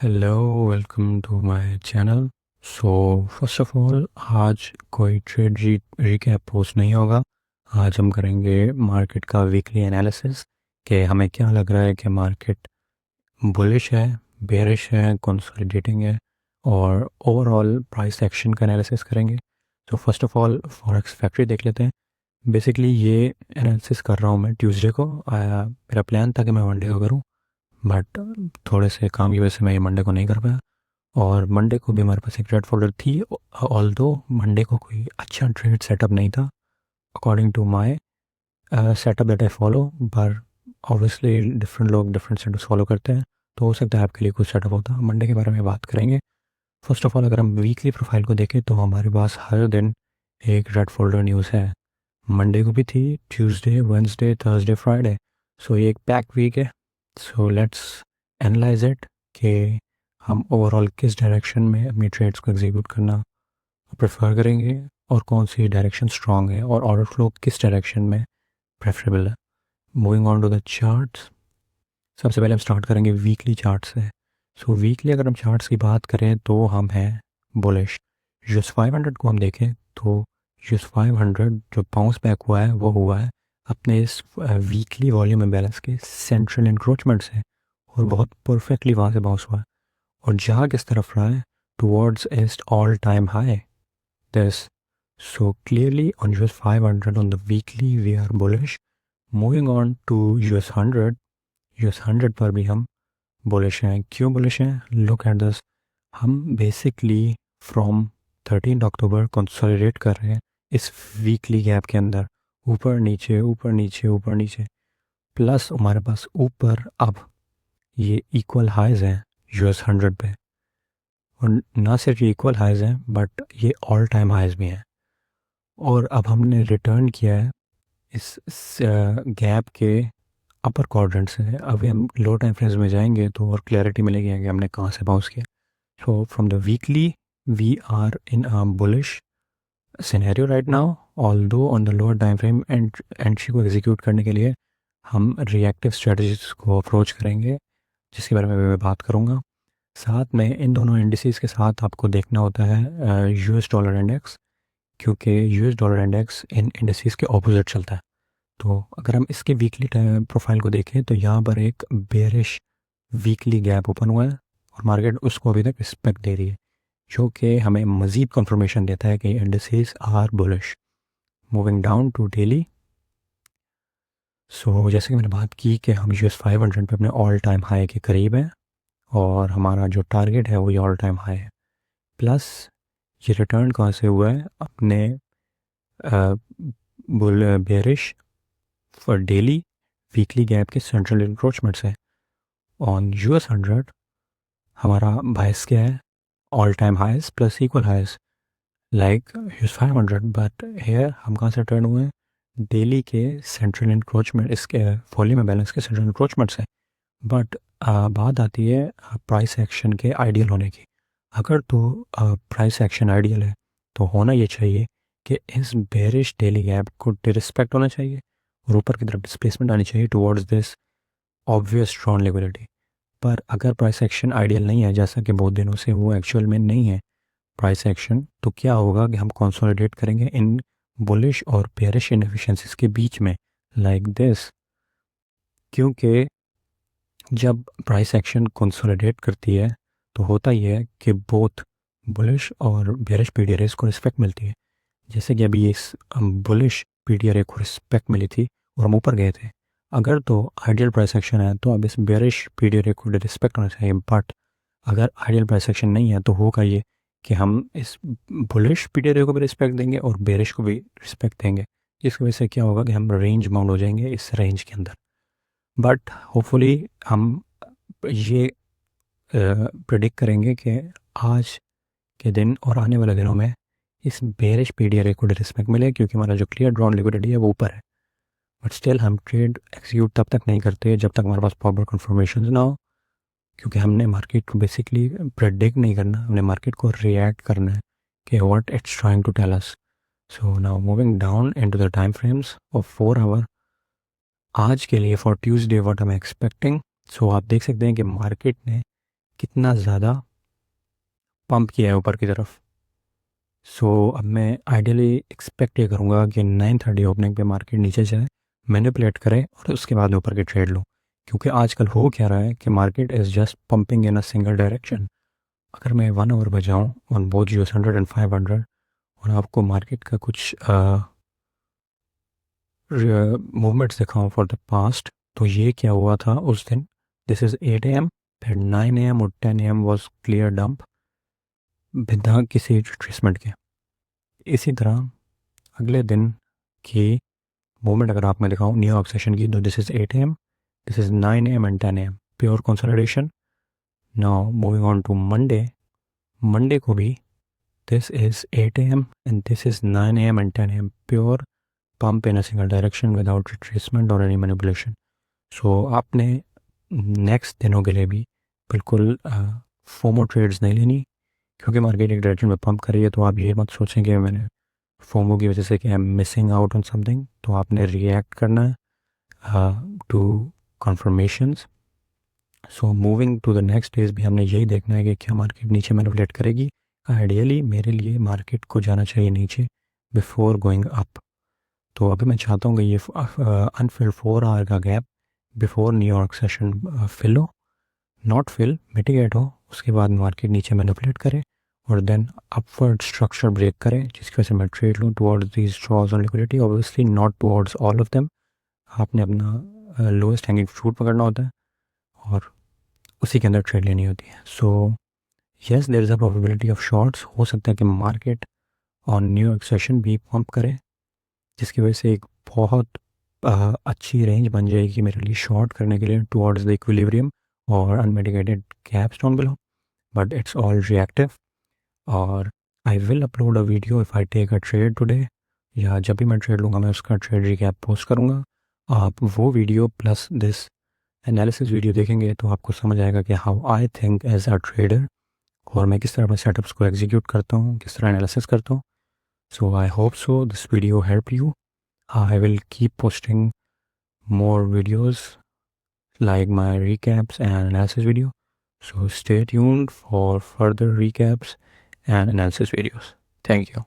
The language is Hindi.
Hello, welcome to my channel. So first of all, आज कोई ट्रेड रिकैप पोस्ट नहीं होगा। आज हम करेंगे मार्केट का वीकली एनालिसिस कि हमें क्या लग रहा है कि मार्केट बुलिश है, बेरिश है, कंसोलिडेटिंग है, और ओवरऑल प्राइस एक्शन का एनालिसिस करेंगे। तो first of all forex factory देख लेते हैं। बेसिकली ये एनालिसिस कर रहा हूँ मैं ट्यूसडे को। मेरा प्लान था कि मैं मंडे को करूँ, बट थोड़े से काम की वजह से मैं ये मंडे को नहीं कर पाया। और मंडे को भी हमारे पास एक रेड फोल्डर थी, ऑल्दो मंडे को कोई अच्छा ट्रेड सेटअप नहीं था according to my setup that I follow. पर ऑब्वियसली डिफरेंट लोग डिफरेंट सेटअप्स फॉलो करते हैं, तो हो सकता है आपके लिए कुछ सेटअप होता। मंडे के बारे में बात करेंगे। फर्स्ट ऑफ ऑल, अगर हम वीकली प्रोफाइल को देखें तो हमारे पास हर दिन एक रेड फोल्डर न्यूज़ है। मंडे को भी थी, ट्यूसडे, वेंसडे, थर्सडे, फ्राइडे। सो ये एक पैक वीक है। सो लेट्स एनालाइज इट कि हम ओवरऑल किस डायरेक्शन में अपनी ट्रेड्स को एग्जीक्यूट करना प्रेफर करेंगे और कौन सी डायरेक्शन स्ट्रांग है और ऑर्डर फ्लो किस डायरेक्शन में प्रेफरेबल है। Moving on to the charts, सबसे पहले हम स्टार्ट करेंगे वीकली चार्ट से। सो वीकली अगर हम चार्ट्स की बात करें तो हम हैं बुलिश। यूएस 500 को हम देखें तो यूएस 500 जो बाउंस बैक हुआ है वो हुआ है अपने इस वीकली वॉल्यूम इम्बैलेंस के सेंट्रल इंक्रोचमेंट से, और बहुत परफेक्टली वहाँ से बाउंस हुआ है और जहाँ किस तरफ रहा है, टुवर्ड्स ईस्ट all time high this. So clearly on US 500 on the weekly we are bullish. Moving on to US 100, US 100 पर भी हम बुलिश हैं। क्यों बुलिश हैं? Look at this. हम बेसिकली फ्रॉम 13 अक्टूबर कंसोलिडेट कर रहे हैं इस वीकली गैप के अंदर, ऊपर नीचे ऊपर नीचे ऊपर नीचे, प्लस हमारे पास ऊपर अब ये इक्वल हाइज हैं यूएस 100 पे। और ना सिर्फ ये इक्वल हाइज हैं बट ये ऑल टाइम हाइज भी हैं। और अब हमने रिटर्न किया है इस गैप के अपर क्वाड्रेंट से। अभी हम लो टाइम फ्रेम्स में जाएंगे तो और क्लैरिटी मिलेगी कि हमने कहाँ से बाउंस किया। So from the weekly we are in a bullish scenario right now, although on the lower time frame entry को एग्जीक्यूट करने के लिए हम रिएक्टिव स्ट्रेटजीज को अप्रोच करेंगे, जिसके बारे में मैं बात करूँगा। साथ में इन दोनों इंडिसेस के साथ आपको देखना होता है यूएस डॉलर इंडेक्स, क्योंकि यूएस डॉलर इंडेक्स इन इंडिसेस के ऑपोजिट चलता है। तो अगर हम इसके वीकली प्रोफाइल को देखें तो यहाँ पर एक बेरिश वीकली गैप ओपन हुआ है और मार्केट उसको अभी तक रिस्पेक्ट दे रही है, जो कि हमें मज़ीद कंफर्मेशन देता है कि indices are bullish. Moving down to daily. So जैसे कि मैंने बात की कि हम यूएस 500 पे अपने ऑल टाइम हाई के करीब हैं और हमारा जो टारगेट है वो ये ऑल टाइम हाई है। प्लस ये रिटर्न कहाँ से हुआ है? अपने bull bearish for daily weekly gap के सेंट्रल इंक्रोचमेंट से। ऑन यूएस 100 हमारा बायस क्या है? All time highs plus equal highs like US 500। But here हम कहाँ से टर्न हुए हैं? डेली के सेंट्रल इंक्रोचमेंट, इसके वॉल्यूम में बैलेंस के सेंट्रल इंक्रोचमेंट से। बट बात आती है प्राइस एक्शन के आइडियल होने की। अगर तो प्राइस एक्शन आइडियल है तो होना ये चाहिए कि इस बेरिश डेली गैप को डिस्पेक्ट होना चाहिए और ऊपर की तरफ डिस्प्लेसमेंट आनी चाहिए towards this obvious strong liquidity. पर अगर प्राइस एक्शन आइडियल नहीं है, जैसा कि बहुत दिनों से वो एक्चुअल में नहीं है प्राइस एक्शन, तो क्या होगा कि हम कंसोलिडेट करेंगे इन बुलिश और बेरिश इनएफिशिएंसीज के बीच में लाइक दिस। क्योंकि जब प्राइस एक्शन कंसोलिडेट करती है तो होता ही है कि बोथ बुलिश और बेरिश पीडीआरएस को रिस्पेक्ट मिलती है। जैसे कि अभी इस बुलिश पीडीआरए को रिस्पेक्ट मिली थी और हम ऊपर गए थे। अगर तो आइडियल प्राइस एक्शन है तो अब इस बेरिश पीडीआरए को रिस्पेक्ट होना चाहिए। बट अगर आइडियल प्राइस एक्शन नहीं है तो होगा ये कि हम इस बुलिश पीडीआरए को भी रिस्पेक्ट देंगे और बेरिश को भी रिस्पेक्ट देंगे, जिसकी वजह से क्या होगा कि हम रेंज बाउंड हो जाएंगे इस रेंज के अंदर। बट होपफुली हम ये प्रिडिक्ट करेंगे कि आज के दिन और आने वाले दिनों में इस बेरिश पीडीआरए को रिस्पेक्ट मिले, क्योंकि हमारा जो क्लियर ड्रॉन लिक्विडिटी है वो ऊपर है। बट स्टिल हम ट्रेड एक्सिक्यूट तब तक नहीं करते जब तक हमारे पास प्रॉपर कन्फर्मेशन ना हो, क्योंकि हमने मार्केट को बेसिकली प्रेडिक्ट नहीं करना, हमने मार्केट को रिएक्ट करना है कि what it's trying to tell us. So now moving down into the time frames of 4 hour. आज के लिए for Tuesday what I am expecting. So आप देख सकते हैं कि मार्केट ने कितना ज़्यादा पंप किया है ऊपर की तरफ। सो अब मैं आइडियली एक्सपेक्ट ये करूँगा कि 9:30 ओपनिंग पे मार्केट नीचे जाए, मैनिपुलेट करे और उसके बाद में ऊपर की ट्रेड लूँ। क्योंकि आजकल हो क्या रहा है कि market is just pumping in a single direction. अगर मैं 1 आवर बजाऊँ ऑन बोथ यूएस 100 एंड 500 और आपको मार्केट का कुछ मूवमेंट्स दिखाऊँ फॉर द पास्ट, तो ये क्या हुआ था उस दिन। दिस इज़ 8 AM, फिर 9 AM और 10 AM वॉज क्लियर डंप बिना किसी रिट्रेसमेंट के। इसी तरह अगले दिन की मूवमेंट अगर आप मैं दिखाऊँ न्यूयॉर्क सेशन की, तो this is 8 AM, this is 9 AM and 10 AM, pure consolidation. Now moving on to Monday, Monday को भी this is 8 AM and this is 9 AM and 10 AM, pure pump in a single direction without retracement or any manipulation. So आपने नेक्स्ट दिनों के लिए भी बिल्कुल फोमो ट्रेड्स नहीं लेनी, क्योंकि मार्केट एक डायरेक्शन में पंप कर रही है। तो आप ये मत सोचें कि मैंने फोमो की वजह से कि I am missing out on something. तो आपने रिएक्ट करना है to confirmations. So moving to the next days भी हमने यही देखना है कि क्या मार्केट नीचे मैनिपुलेट करेगी। आइडियली मेरे लिए मार्केट को जाना चाहिए नीचे बिफोर गोइंग अप। तो अभी मैं चाहता हूँ कि ये अनफिल्ड 4 आवर का gap before New York session fill हो, नॉट फिल, मिटिगेट हो, उसके बाद मार्केट नीचे मैनिपुलेट करे और देन अपवर्ड स्ट्रक्चर ब्रेक करे, जिसकी वजह से मैं ट्रेड लूँ towards these draws on liquidity, obviously not towards all of them. आपने अपना लोएस्ट हैंगिंग फ्रूट पकड़ना होता है और उसी के अंदर ट्रेड लेनी होती है। So yes, there is a probability of shorts. हो सकता है कि मार्केट ऑन न्यूयॉर्क सेशन भी पंप करे, जिसकी वजह से एक बहुत अच्छी रेंज बन जाएगी मेरे लिए शॉर्ट करने के लिए टुवर्ड्स द इक्विलिब्रियम और unmitigated gaps down below. But it's all reactive और I will upload a video if I take a trade today, या जब भी मैं ट्रेड लूँगा मैं उसका ट्रेड रिकैप पोस्ट करूँगा। आप वो video plus this analysis video देखेंगे तो आपको समझ आएगा कि how I think as a trader, और मैं किस तरह अपने सेटअप्स को एग्जीक्यूट करता हूँ, किस तरह एनालिसिस करता हूँ। So I hope so this video help you. I will keep posting more videos like my recaps and analysis video. So stay tuned for further recaps and analysis videos. Thank you.